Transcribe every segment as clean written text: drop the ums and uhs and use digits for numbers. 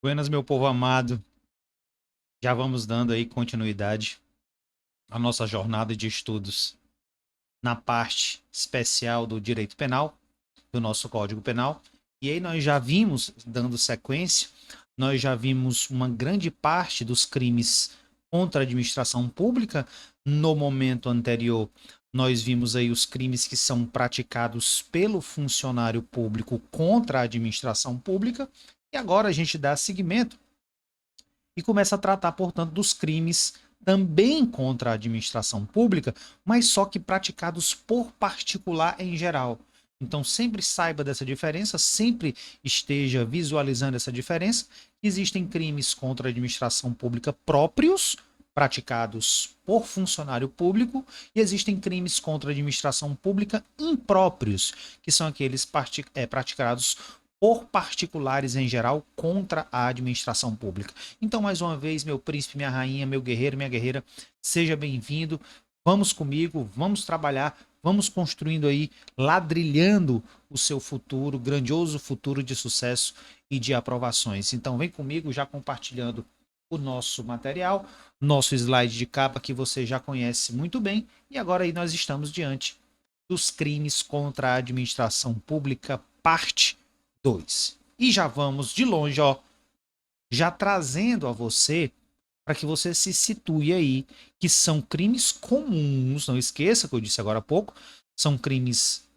Buenas, meu povo amado. Já vamos dando aí continuidade à nossa jornada de estudos na parte especial do direito penal, do nosso Código Penal. E aí nós já vimos, dando sequência, nós já vimos uma grande parte dos crimes contra a administração pública. No momento anterior, nós vimos aí os crimes que são praticados pelo funcionário público contra a administração pública. E agora a gente dá seguimento e começa a tratar, portanto, dos crimes também contra a administração pública, mas só que praticados por particular em geral. Então, sempre saiba dessa diferença, sempre esteja visualizando essa diferença. Existem crimes contra a administração pública próprios, praticados por funcionário público, e existem crimes contra a administração pública impróprios, que são aqueles praticados por particulares em geral contra a administração pública. Então, mais uma vez, meu príncipe, minha rainha, meu guerreiro, minha guerreira, seja bem-vindo. Vamos comigo, vamos trabalhar, vamos construindo aí, ladrilhando o seu futuro, grandioso futuro de sucesso e de aprovações. Então, vem comigo já compartilhando o nosso material, nosso slide de capa que você já conhece muito bem. E agora aí nós estamos diante dos crimes contra a administração pública, parte 2. E já vamos de longe, ó, já trazendo a você para que você se situe aí, que são crimes comuns, não esqueça que eu disse agora há pouco, são crimes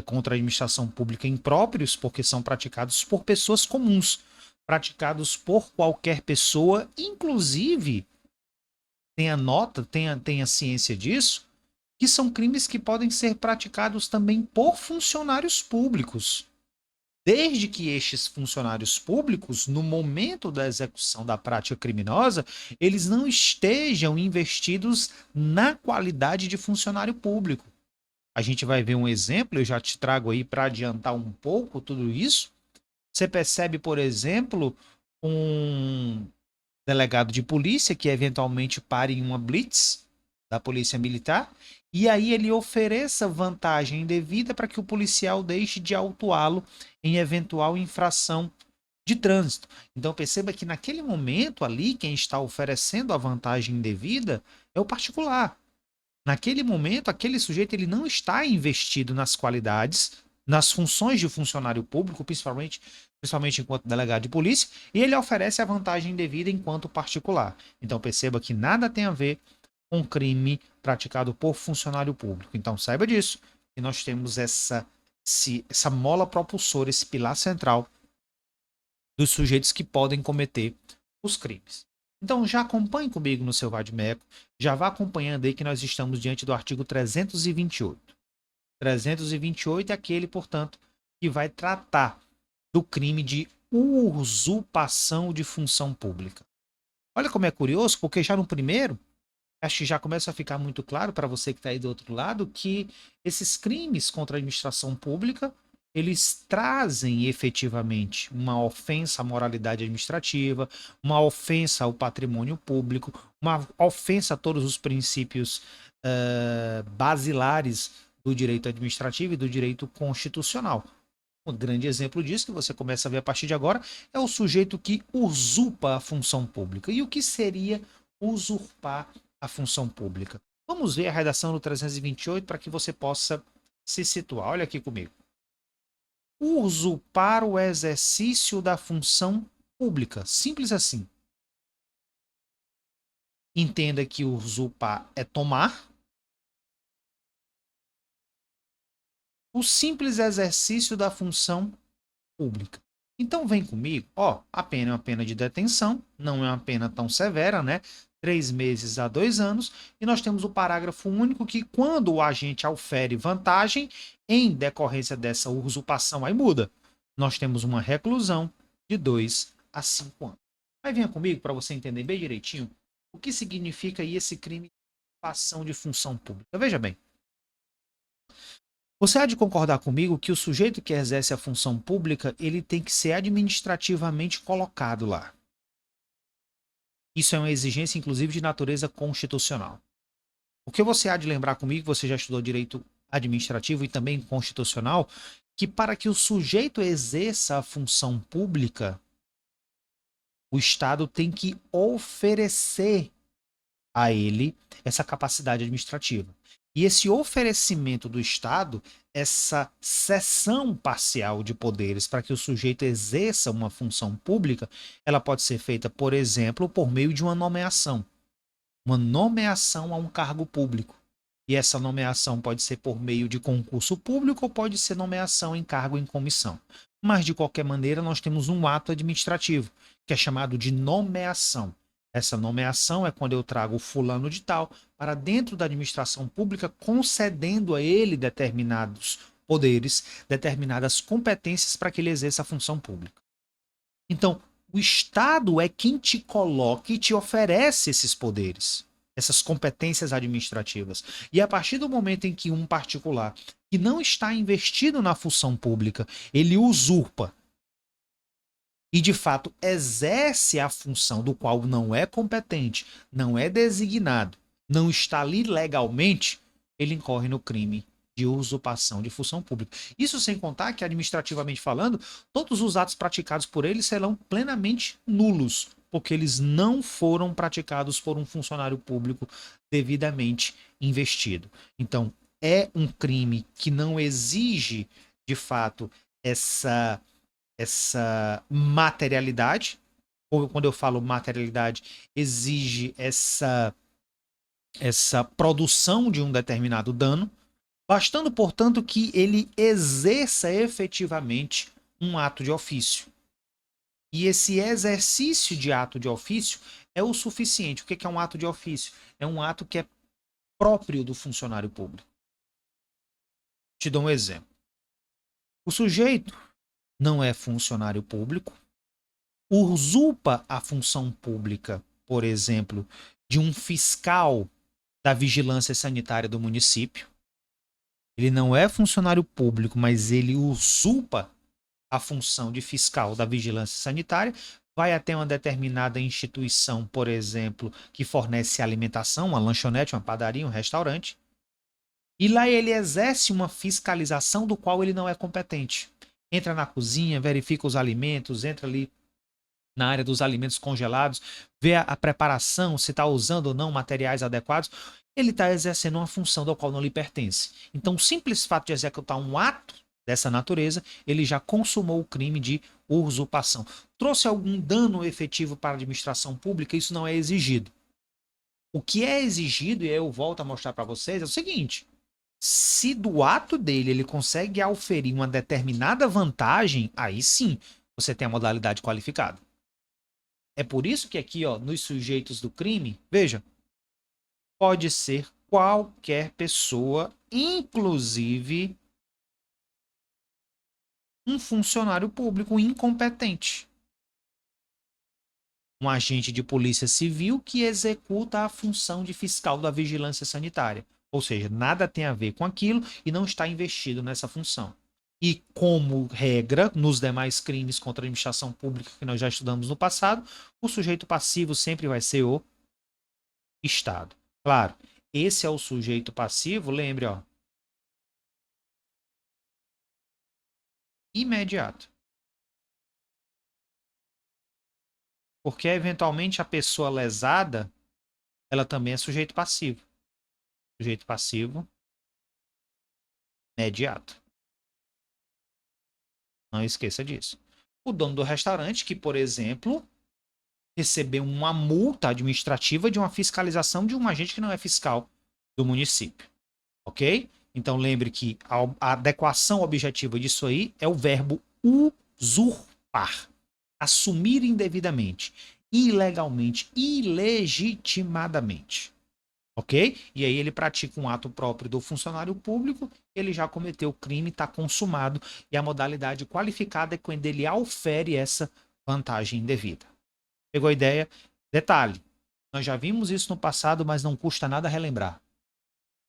contra a administração pública impróprios, porque são praticados por pessoas comuns, praticados por qualquer pessoa, inclusive, tenha nota, tenha ciência disso, que são crimes que podem ser praticados também por funcionários públicos, desde que estes funcionários públicos, no momento da execução da prática criminosa, eles não estejam investidos na qualidade de funcionário público. A gente vai ver um exemplo, eu já te trago aí para adiantar um pouco tudo isso. Você percebe, por exemplo, um delegado de polícia que eventualmente pare em uma blitz da polícia militar, e aí ele ofereça vantagem indevida para que o policial deixe de autuá-lo em eventual infração de trânsito. Então perceba que naquele momento ali, quem está oferecendo a vantagem indevida é o particular. Naquele momento, aquele sujeito ele não está investido nas qualidades, nas funções de funcionário público, principalmente enquanto delegado de polícia, e ele oferece a vantagem indevida enquanto particular. Então perceba que nada tem a ver com crime praticado por funcionário público. Então saiba disso, que nós temos essa mola propulsora, esse pilar central dos sujeitos que podem cometer os crimes. Então já acompanhe comigo no seu Vadmeco, já vá acompanhando aí que nós estamos diante do artigo 328. 328 é aquele, portanto, que vai tratar do crime de usurpação de função pública. Olha como é curioso, porque já no primeiro, acho que já começa a ficar muito claro para você que está aí do outro lado que esses crimes contra a administração pública eles trazem efetivamente uma ofensa à moralidade administrativa, uma ofensa ao patrimônio público, uma ofensa a todos os princípios basilares do direito administrativo e do direito constitucional. Um grande exemplo disso, que você começa a ver a partir de agora, é o sujeito que usurpa a função pública. E o que seria usurpar a função pública? Vamos ver a redação do 328 para que você possa se situar. Olha aqui comigo. Usurpar o exercício da função pública. Simples assim. Entenda que usurpar é tomar. O simples exercício da função pública. Então vem comigo, ó, a pena é uma pena de detenção, não é uma pena tão severa, né? 3 meses a 2 anos, e nós temos o parágrafo único que quando o agente aufere vantagem em decorrência dessa usurpação, aí muda. Nós temos uma reclusão de 2 a 5 anos. Mas venha comigo para você entender bem direitinho o que significa aí esse crime de usurpação de função pública. Veja bem, você há de concordar comigo que o sujeito que exerce a função pública, ele tem que ser administrativamente colocado lá. Isso é uma exigência, inclusive, de natureza constitucional. O que você há de lembrar comigo, você já estudou direito administrativo e também constitucional, que para que o sujeito exerça a função pública, O Estado tem que oferecer a ele essa capacidade administrativa. E esse oferecimento do Estado, essa cessão parcial de poderes para que o sujeito exerça uma função pública, ela pode ser feita, por exemplo, por meio de uma nomeação. Uma nomeação a um cargo público. E essa nomeação pode ser por meio de concurso público ou pode ser nomeação em cargo em comissão. Mas, de qualquer maneira, nós temos um ato administrativo, que é chamado de nomeação. Essa nomeação é quando eu trago o fulano de tal para dentro da administração pública, concedendo a ele determinados poderes, determinadas competências para que ele exerça a função pública. Então, o Estado é quem te coloca e te oferece esses poderes, essas competências administrativas. E a partir do momento em que um particular que não está investido na função pública, ele usurpa e de fato exerce a função do qual não é competente, não é designado, não está ali legalmente, ele incorre no crime de usurpação de função pública. Isso sem contar que, administrativamente falando, todos os atos praticados por ele serão plenamente nulos, porque eles não foram praticados por um funcionário público devidamente investido. Então, é um crime que não exige, de fato, essa materialidade. Quando eu falo materialidade, exige essa produção de um determinado dano, bastando, portanto, que ele exerça efetivamente um ato de ofício. E esse exercício de ato de ofício é o suficiente. O que é um ato de ofício? É um ato que é próprio do funcionário público. Te dou um exemplo. O sujeito não é funcionário público, usurpa a função pública, por exemplo, de um fiscal da vigilância sanitária do município. Ele não é funcionário público, mas ele usurpa a função de fiscal da vigilância sanitária, vai até uma determinada instituição, por exemplo, que fornece alimentação, uma lanchonete, uma padaria, um restaurante, e lá ele exerce uma fiscalização do qual ele não é competente. Entra na cozinha, verifica os alimentos, entra ali na área dos alimentos congelados, vê a preparação, se está usando ou não materiais adequados, ele está exercendo uma função da qual não lhe pertence. Então, o simples fato de executar um ato dessa natureza, ele já consumou o crime de usurpação. Trouxe algum dano efetivo para a administração pública? Isso não é exigido. O que é exigido, e eu volto a mostrar para vocês, é o seguinte: se do ato dele ele consegue auferir uma determinada vantagem, aí sim você tem a modalidade qualificada. É por isso que aqui, ó, nos sujeitos do crime, veja, pode ser qualquer pessoa, inclusive um funcionário público incompetente. Um agente de polícia civil que executa a função de fiscal da vigilância sanitária. Ou seja, nada tem a ver com aquilo e não está investido nessa função. E como regra, nos demais crimes contra a administração pública que nós já estudamos no passado, o sujeito passivo sempre vai ser o Estado. Claro, esse é o sujeito passivo, lembre, ó, imediato. Porque eventualmente a pessoa lesada, ela também é sujeito passivo. Sujeito passivo imediato. Não esqueça disso. O dono do restaurante que, por exemplo, recebeu uma multa administrativa de uma fiscalização de um agente que não é fiscal do município. Ok? Então lembre que a adequação objetiva disso aí é o verbo usurpar. Assumir indevidamente, ilegalmente, ilegitimadamente. Ok? E aí ele pratica um ato próprio do funcionário público, ele já cometeu o crime, está consumado, e a modalidade qualificada é quando ele aufere essa vantagem indevida. Pegou a ideia? Detalhe, nós já vimos isso no passado, mas não custa nada relembrar.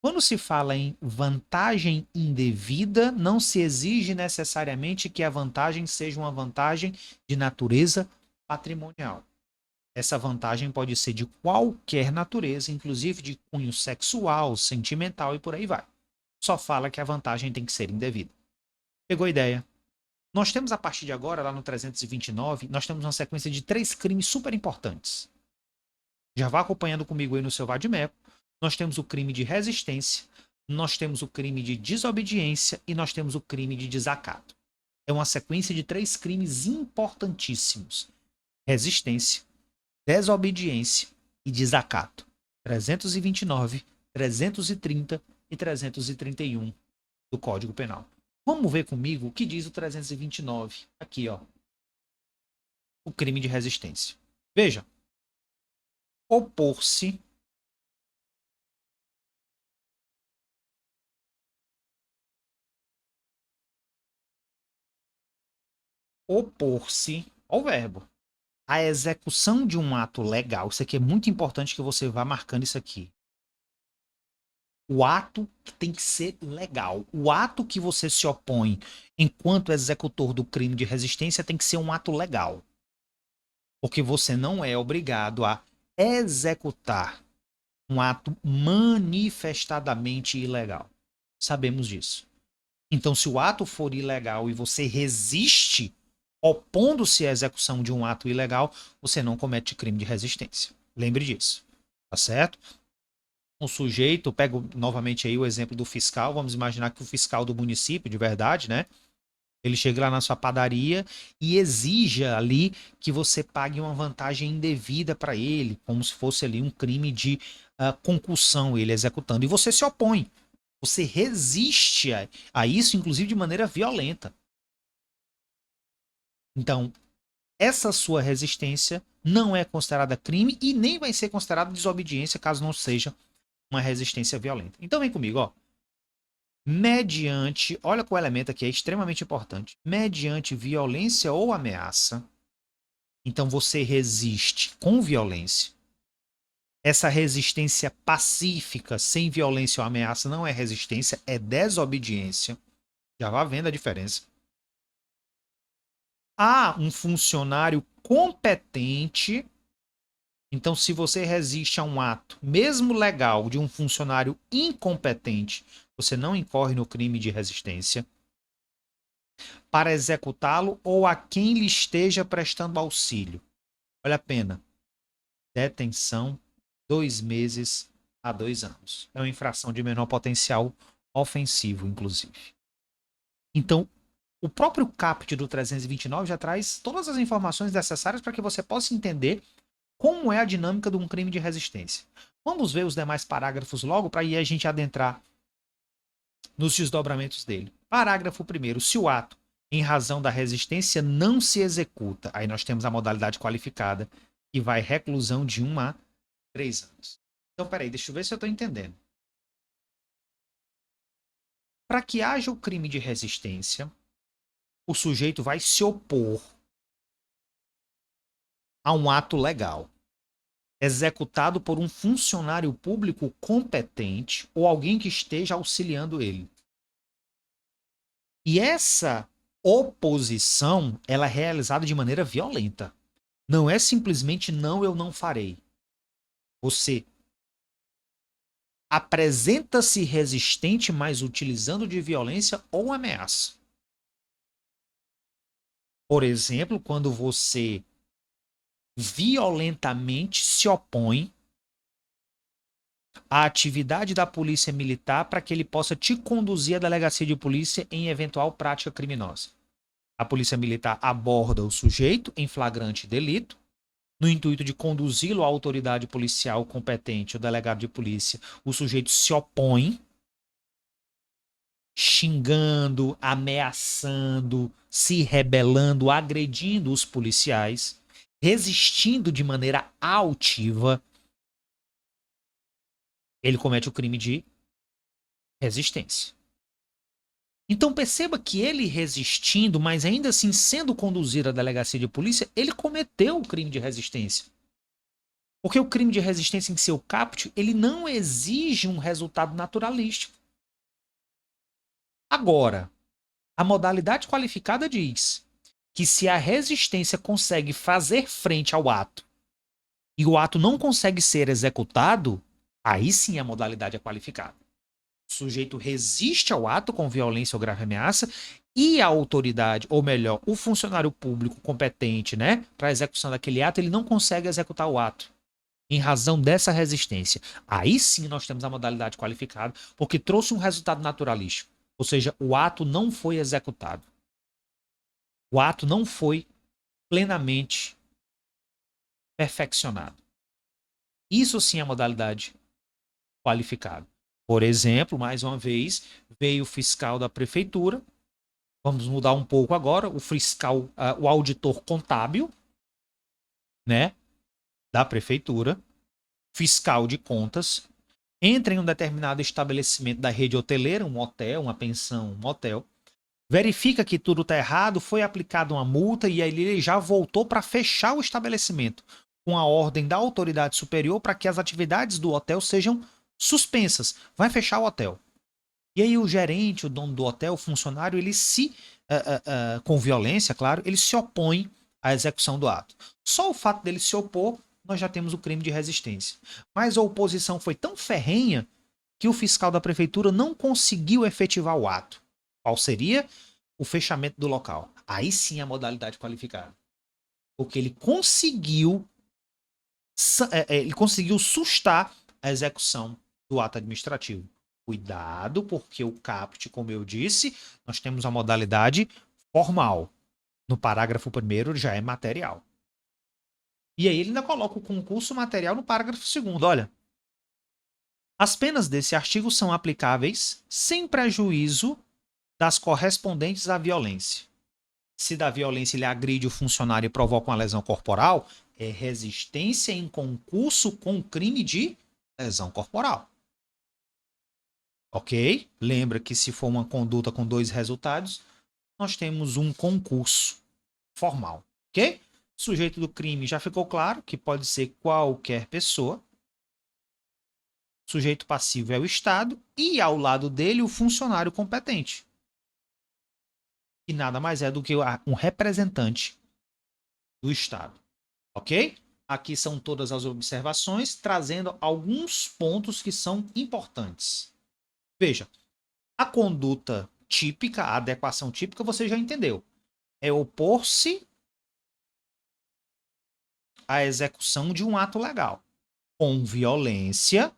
Quando se fala em vantagem indevida, não se exige necessariamente que a vantagem seja uma vantagem de natureza patrimonial. Essa vantagem pode ser de qualquer natureza, inclusive de cunho sexual, sentimental e por aí vai. Só fala que a vantagem tem que ser indevida. Pegou a ideia? Nós temos a partir de agora, lá no 329, nós temos uma sequência de 3 crimes super importantes. Já vá acompanhando comigo aí no seu vadimeco. Nós temos o crime de resistência, nós temos o crime de desobediência e nós temos o crime de desacato. É uma sequência de 3 crimes importantíssimos: resistência, desobediência e desacato. 329, 330 e 331 do Código Penal. Vamos ver comigo o que diz o 329. Aqui, ó. O crime de resistência. Veja. Opor-se opor-se ao verbo. A execução de um ato legal. Isso aqui é muito importante que você vá marcando isso aqui. O ato tem que ser legal. O ato que você se opõe enquanto executor do crime de resistência tem que ser um ato legal. Porque você não é obrigado a executar um ato manifestadamente ilegal. Sabemos disso. Então, se o ato for ilegal e você resiste opondo-se à execução de um ato ilegal, você não comete crime de resistência. Lembre disso. Tá certo? O sujeito, pego novamente aí o exemplo do fiscal, vamos imaginar que o fiscal do município, de verdade, né? Ele chega lá na sua padaria e exija ali que você pague uma vantagem indevida para ele, como se fosse ali um crime de concussão, ele executando. E você se opõe. Você resiste a isso, inclusive de maneira violenta. Então, essa sua resistência não é considerada crime e nem vai ser considerada desobediência caso não seja uma resistência violenta. Então vem comigo, ó. Mediante, olha qual elemento aqui é extremamente importante. Mediante violência ou ameaça. Então você resiste com violência. Essa resistência pacífica, sem violência ou ameaça, não é resistência, é desobediência. Já vá vendo a diferença. Há um funcionário competente. Então, se você resiste a um ato, mesmo legal, de um funcionário incompetente, você não incorre no crime de resistência. Para executá-lo ou a quem lhe esteja prestando auxílio. Olha a pena. Detenção, 2 meses a 2 anos. É uma infração de menor potencial ofensivo, inclusive. Então, o próprio caput do 329 já traz todas as informações necessárias para que você possa entender como é a dinâmica de um crime de resistência. Vamos ver os demais parágrafos logo para aí a gente adentrar nos desdobramentos dele. Parágrafo 1º. Se o ato, em razão da resistência, não se executa, aí nós temos a modalidade qualificada, que vai reclusão de 1 a 3 anos. Então, peraí, deixa eu ver se eu estou entendendo. Para que haja o crime de resistência, o sujeito vai se opor a um ato legal executado por um funcionário público competente ou alguém que esteja auxiliando ele. E essa oposição, ela é realizada de maneira violenta. Não é simplesmente não, eu não farei. Você apresenta-se resistente, mas utilizando de violência ou ameaça. Por exemplo, quando você violentamente se opõe à atividade da polícia militar para que ele possa te conduzir à delegacia de polícia em eventual prática criminosa. A polícia militar aborda o sujeito em flagrante delito, no intuito de conduzi-lo à autoridade policial competente, o delegado de polícia. O sujeito se opõe, xingando, ameaçando, se rebelando, agredindo os policiais, resistindo de maneira altiva. Ele comete o crime de resistência. Então perceba que ele resistindo, mas ainda assim sendo conduzido à delegacia de polícia, ele cometeu o crime de resistência. Porque o crime de resistência em seu caput, ele não exige um resultado naturalístico. Agora, a modalidade qualificada diz que se a resistência consegue fazer frente ao ato e o ato não consegue ser executado, aí sim a modalidade é qualificada. O sujeito resiste ao ato com violência ou grave ameaça e a autoridade, ou melhor, o funcionário público competente, né, para a execução daquele ato, ele não consegue executar o ato em razão dessa resistência. Aí sim nós temos a modalidade qualificada, porque trouxe um resultado naturalístico. Ou seja, o ato não foi executado. O ato não foi plenamente perfeccionado. Isso sim é a modalidade qualificada. Por exemplo, mais uma vez, veio o fiscal da prefeitura. Vamos mudar um pouco agora. O fiscal, o auditor contábil, né, da prefeitura, fiscal de contas, entra em um determinado estabelecimento da rede hoteleira, um hotel, uma pensão, um motel, verifica que tudo está errado, foi aplicada uma multa e aí ele já voltou para fechar o estabelecimento com a ordem da autoridade superior para que as atividades do hotel sejam suspensas. Vai fechar o hotel. E aí o gerente, o dono do hotel, o funcionário, ele se, com violência, claro, ele se opõe à execução do ato. Só o fato dele se opor, nós já temos o crime de resistência. Mas a oposição foi tão ferrenha que o fiscal da prefeitura não conseguiu efetivar o ato. Qual seria? O fechamento do local. Aí sim a modalidade qualificada. Porque ele conseguiu sustar a execução do ato administrativo. Cuidado, porque o CAPT, como eu disse, nós temos a modalidade formal. No parágrafo 1º já é material. E aí ele ainda coloca o concurso material no parágrafo 2º. Olha, as penas desse artigo são aplicáveis sem prejuízo das correspondentes à violência. Se da violência ele agride o funcionário e provoca uma lesão corporal, é resistência em concurso com crime de lesão corporal. Ok? Lembra que se for uma conduta com 2 resultados, nós temos um concurso formal. Ok? Sujeito do crime já ficou claro que pode ser qualquer pessoa. Sujeito passivo é o Estado e ao lado dele o funcionário competente. Que nada mais é do que um representante do Estado. Ok? Aqui são todas as observações, trazendo alguns pontos que são importantes. Veja, a conduta típica, a adequação típica, você já entendeu. É opor-se à execução de um ato legal, com violência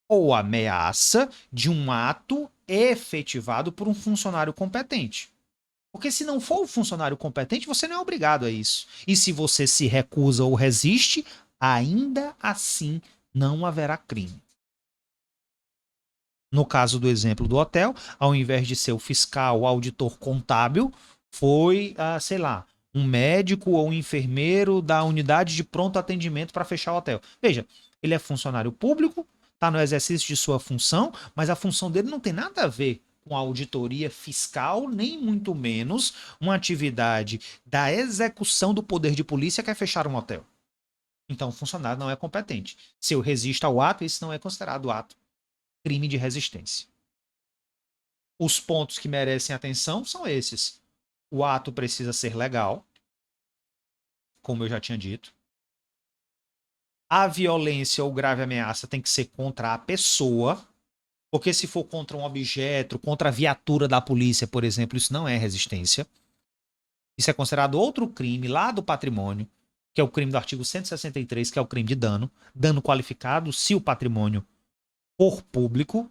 ou ameaça de um ato efetivado por um funcionário competente. Porque se não for o funcionário competente, você não é obrigado a isso. E se você se recusa ou resiste, ainda assim não haverá crime. No caso do exemplo do hotel, ao invés de ser o fiscal, o auditor contábil, foi, sei lá, um médico ou um enfermeiro da unidade de pronto atendimento para fechar o hotel. Veja, ele é funcionário público, está no exercício de sua função, mas a função dele não tem nada a ver com a auditoria fiscal, nem muito menos uma atividade da execução do poder de polícia que é fechar um hotel. Então, o funcionário não é competente. Se eu resisto ao ato, isso não é considerado ato crime de resistência. Os pontos que merecem atenção são esses. O ato precisa ser legal, como eu já tinha dito. A violência ou grave ameaça tem que ser contra a pessoa, porque se for contra um objeto, contra a viatura da polícia, por exemplo, isso não é resistência. Isso é considerado outro crime lá do patrimônio, que é o crime do artigo 163, que é o crime de dano. Dano qualificado se o patrimônio for público.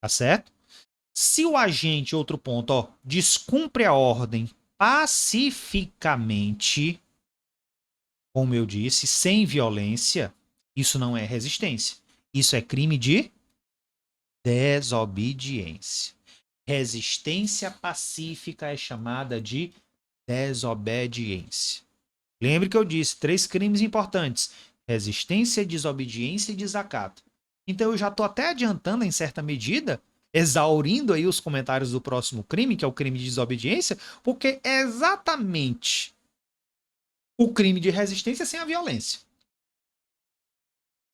Tá certo? Se o agente, outro ponto, ó, descumpre a ordem pacificamente, como eu disse, sem violência, isso não é resistência. Isso é crime de desobediência. Resistência pacífica é chamada de desobediência. Lembre que eu disse 3 crimes importantes: resistência, desobediência e desacato. Então eu já estou até adiantando em certa medida, exaurindo aí os comentários do próximo crime, que é o crime de desobediência, porque é exatamente o crime de resistência sem a violência.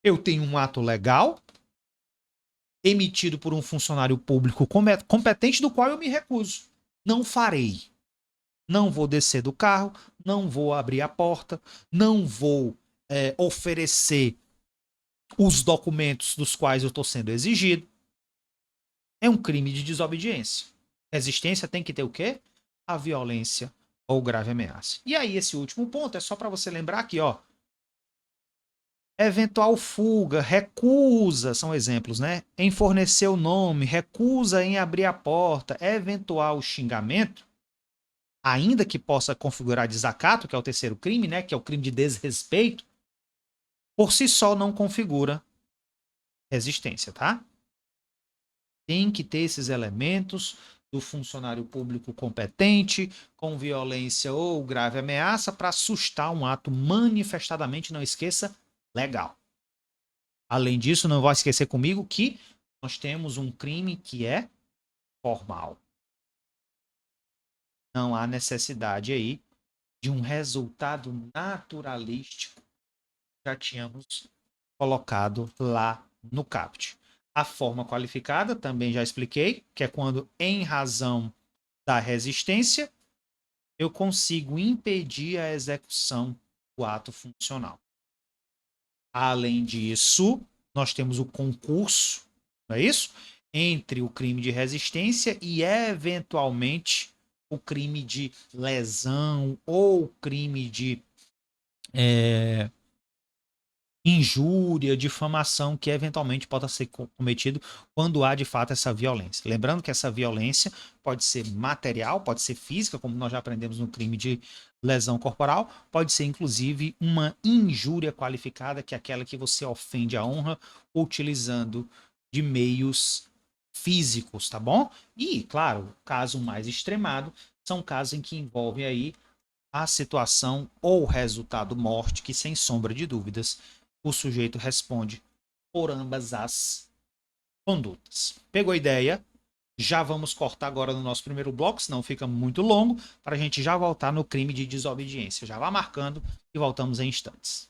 Eu tenho um ato legal emitido por um funcionário público competente do qual eu me recuso. Não farei. Não vou descer do carro, não vou abrir a porta, não vou oferecer os documentos dos quais eu estou sendo exigido. é um crime de desobediência. Resistência tem que ter o quê? A violência ou grave ameaça. E aí, esse último ponto é só para você lembrar aqui, ó. Eventual fuga, recusa, são exemplos, né? Em fornecer o nome, recusa em abrir a porta, eventual xingamento, ainda que possa configurar desacato, que é o terceiro crime, né? Que é o crime de desrespeito, por si só não configura resistência, tá? Tem que ter esses elementos do funcionário público competente, com violência ou grave ameaça, para assustar um ato manifestadamente, não esqueça, legal. Além disso, não vai esquecer comigo que nós temos um crime que é formal. Não há necessidade aí de um resultado naturalístico. Já tínhamos colocado lá no CAPT. A forma qualificada, também já expliquei, que é quando, em razão da resistência, eu consigo impedir a execução do ato funcional. Além disso, nós temos o concurso, não é isso? Entre o crime de resistência e, eventualmente, o crime de lesão ou crime de injúria, difamação, que eventualmente possa ser cometido quando há de fato essa violência. Lembrando que essa violência pode ser material, pode ser física, como nós já aprendemos no crime de lesão corporal, pode ser inclusive uma injúria qualificada, que é aquela que você ofende a honra utilizando de meios físicos, tá bom? E, claro, caso mais extremado, são casos em que envolvem aí a situação ou resultado morte, que sem sombra de dúvidas o sujeito responde por ambas as condutas. Pegou a ideia? Já vamos cortar agora no nosso primeiro bloco, senão fica muito longo, para a gente já voltar no crime de desobediência. Já vá marcando e voltamos em instantes.